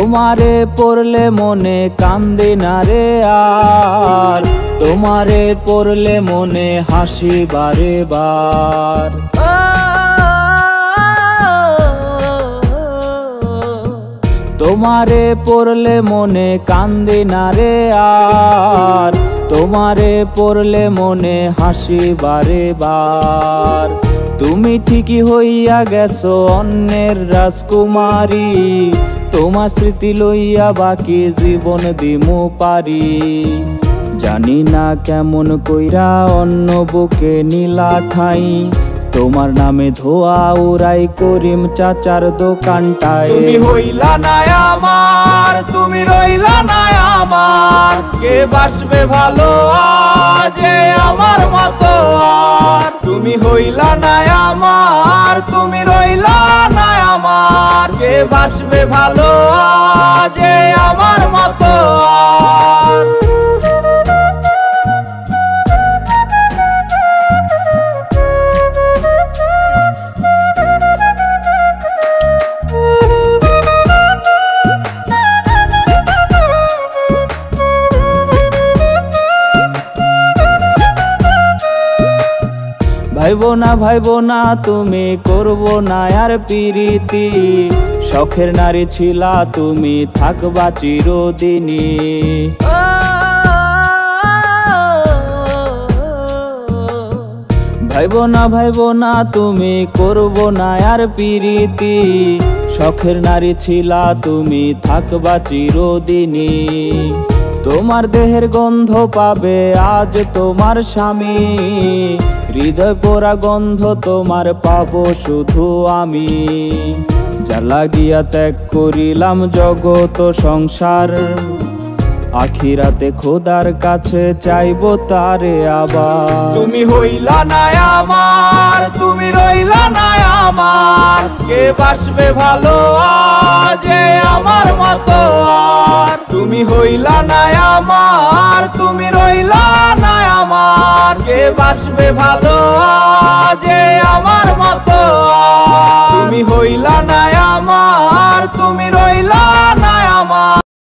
তোমারে পড়লে মনে কান্দি না রে আর, তোমারে পড়লে মনে হাসি বারে বার। তোমারে পড়লে মনে কান্দি না রে আর, তোমারে পড়লে মনে হাসি বারে বার। তুমি ঠিকই হইয়া গেছো অন্যের রাজকুমারী, তোমার স্মৃতি লইয়া বাকি জীবন দিমু পারি। জানি না কেমন কইরা অন্য বুকে নীলা ঠাই, তোমার নামে ধোয়া উড়াই করিম চাচার দোকানটায়। তুমি হইলা না আমার, তুমি রইলা না আমার, কে বাসবে ভালো আজ আমার মতো আর। তুমি হইলা না আমার, তুমি রইলা না আমার, কে বাসবে ভালো আজ আমার মতো আর। ভাইবো না তুমি করবো না আর পিরিতি, শখের নারী ছিলা তুমি থাকবা চিরদিনই। ভাইবো না তুমি করবো না আর পিরিতি, শখের নারী ছিলা তুমি থাকবা চিরদিনই। তোমার দেহের গন্ধ পাবে আজ তোমার স্বামী, হৃদয় পোড়া গন্ধ তোমার পাবো শুধু আমি। যা লাগিয়া ত্যাগ করিলাম জগত সংসার, আখিরাতে খোদার কাছে চাইবো তারে আবার। তুমি হইলা না আমার, তুমি রইলা না আমার, কে বাসবে ভালো আজ আমার মতো আর। তুমি হইলা না আমার, তুমি রইলা না আমার, কে বাসবে ভালো আজ আমার মতো আর। তুমি হইলা না আমার, তুমি